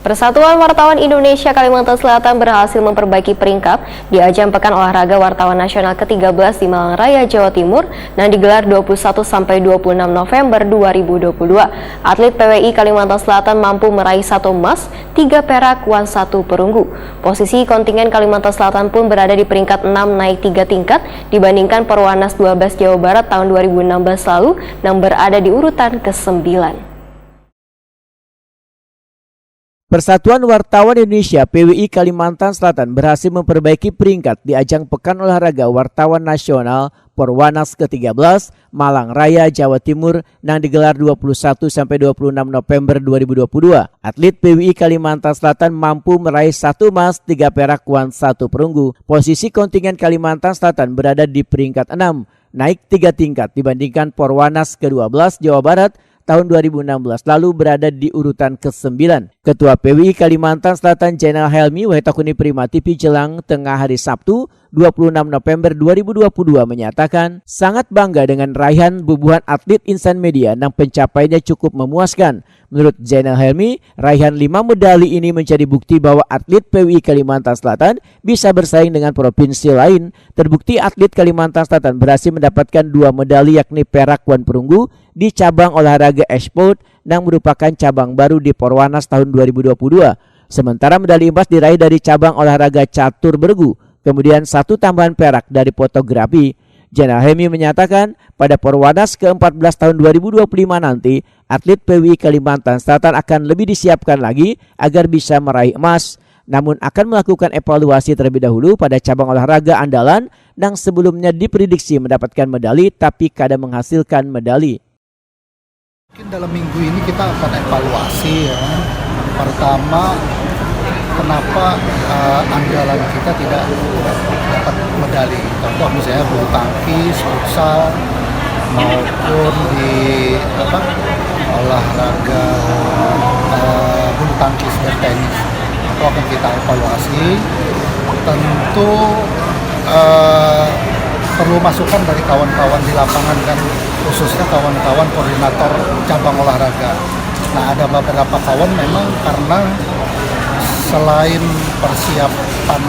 Persatuan Wartawan Indonesia Kalimantan Selatan berhasil memperbaiki peringkat di ajang Pekan Olahraga Wartawan Nasional ke-13 di Malang Raya, Jawa Timur yang digelar 21-26 November 2022. Atlet PWI Kalimantan Selatan mampu meraih 1 emas, 3 perak, 1 perunggu. Posisi kontingen Kalimantan Selatan pun berada di peringkat 6 naik 3 tingkat dibandingkan Perwanas 12 Jawa Barat tahun 2016 lalu yang berada di urutan ke-9. Persatuan Wartawan Indonesia PWI Kalimantan Selatan berhasil memperbaiki peringkat di ajang Pekan Olahraga Wartawan Nasional Perwanas ke-13 Malang Raya, Jawa Timur yang digelar 21-26 November 2022. Atlet PWI Kalimantan Selatan mampu meraih 1 emas, 3 perak, 1 perunggu. Posisi kontingen Kalimantan Selatan berada di peringkat 6, naik 3 tingkat dibandingkan Perwanas ke-12 Jawa Barat tahun 2016 lalu berada di urutan ke-9. Ketua PWI Kalimantan Selatan Jenderal Helmi Wahyutakuni Prima TV Jelang tengah hari Sabtu 26 November 2022 menyatakan sangat bangga dengan raihan bubuhan atlet insan media yang pencapaiannya cukup memuaskan. Menurut Jenderal Helmi, raihan 5 medali ini menjadi bukti bahwa atlet PWI Kalimantan Selatan bisa bersaing dengan provinsi lain. Terbukti atlet Kalimantan Selatan berhasil mendapatkan 2 medali yakni perak, 1 perunggu di cabang olahraga e-sport yang merupakan cabang baru di Perwanas tahun 2022. Sementara medali emas diraih dari cabang olahraga catur bergu, kemudian 1 tambahan perak dari fotografi. Jenderal Helmi menyatakan pada Perwanas ke-14 tahun 2025 nanti, atlet PWI Kalimantan Selatan akan lebih disiapkan lagi agar bisa meraih emas. Namun akan melakukan evaluasi terlebih dahulu pada cabang olahraga andalan yang sebelumnya diprediksi mendapatkan medali tapi kadang menghasilkan medali. Mungkin dalam minggu ini kita akan evaluasi ya. Pertama, kenapa andalan kita tidak dapat medali. Contoh misalnya bulu tangkis, futsal, maupun di olahraga bulu tangkis dan tenis. Itu akan kita evaluasi. Tentu perlu masukan dari kawan-kawan di lapangan dan khususnya kawan-kawan koordinator cabang olahraga. Nah, ada beberapa kawan memang karena selain persiapan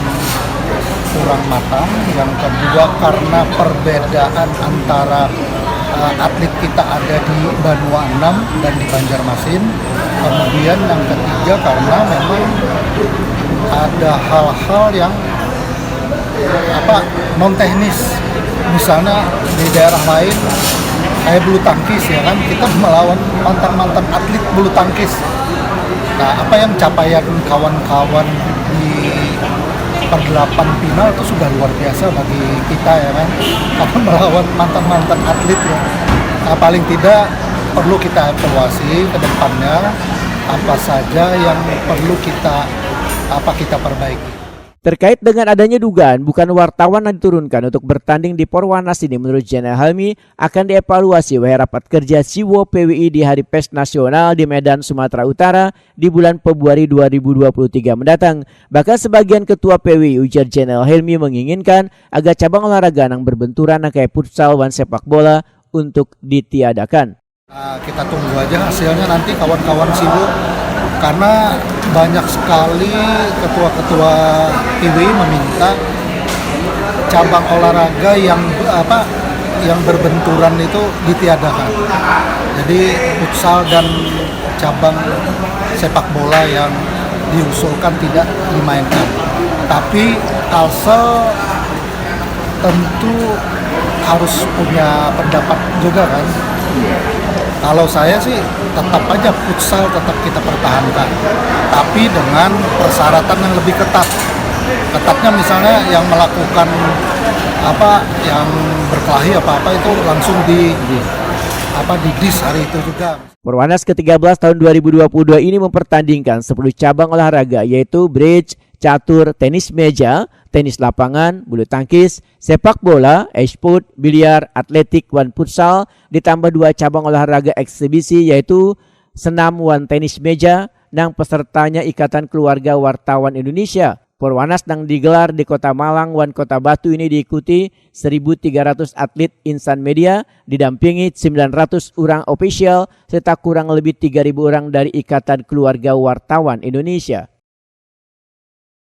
kurang matang, yang kedua karena perbedaan antara atlet kita ada di Banua 6 dan di Banjarmasin. Kemudian yang ketiga karena memang ada hal-hal yang non teknis. Misalnya di daerah lain kayak bulu tangkis ya kan, kita melawan mantan-mantan atlet bulu tangkis. Nah, apa yang capaian kawan-kawan di per-8 final itu sudah luar biasa bagi kita ya kan, karena melawan mantan-mantan atlet ya. Nah, paling tidak perlu kita evaluasi ke depannya apa saja yang perlu kita perbaiki. Terkait dengan adanya dugaan bukan wartawan yang diturunkan untuk bertanding di Perwanas ini, menurut Jenderal Helmi akan dievaluasi oleh rapat kerja Siwo PWI di Hari Pers Nasional di Medan, Sumatera Utara di bulan Februari 2023 mendatang. Bahkan sebagian ketua PWI, ujar Jenderal Helmi, menginginkan agar cabang olahraga yang berbenturan kayak futsal dan sepak bola untuk ditiadakan. Kita tunggu aja hasilnya nanti kawan-kawan Siwo, karena banyak sekali ketua-ketua PWI meminta cabang olahraga yang berbenturan itu ditiadakan. Jadi futsal dan cabang sepak bola yang diusulkan tidak dimainkan. Tapi Kalsel tentu harus punya pendapat juga kan. Kalau saya sih tetap aja futsal tetap kita pertahankan, tapi dengan persyaratan yang lebih ketat. Ketatnya misalnya yang melakukan yang berkelahi apa itu langsung di dis hari itu juga. Perwanas ke-13 tahun 2022 ini mempertandingkan 10 cabang olahraga yaitu bridge, catur, tenis meja, tenis lapangan, bulu tangkis, sepak bola, e-sport, biliar, atletik, dan futsal, ditambah 2 cabang olahraga eksibisi yaitu senam wan tenis meja, yang pesertanya Ikatan Keluarga Wartawan Indonesia. Porwanas yang digelar di Kota Malang wan Kota Batu ini diikuti 1.300 atlet insan media didampingi 900 orang official serta kurang lebih 3.000 orang dari Ikatan Keluarga Wartawan Indonesia.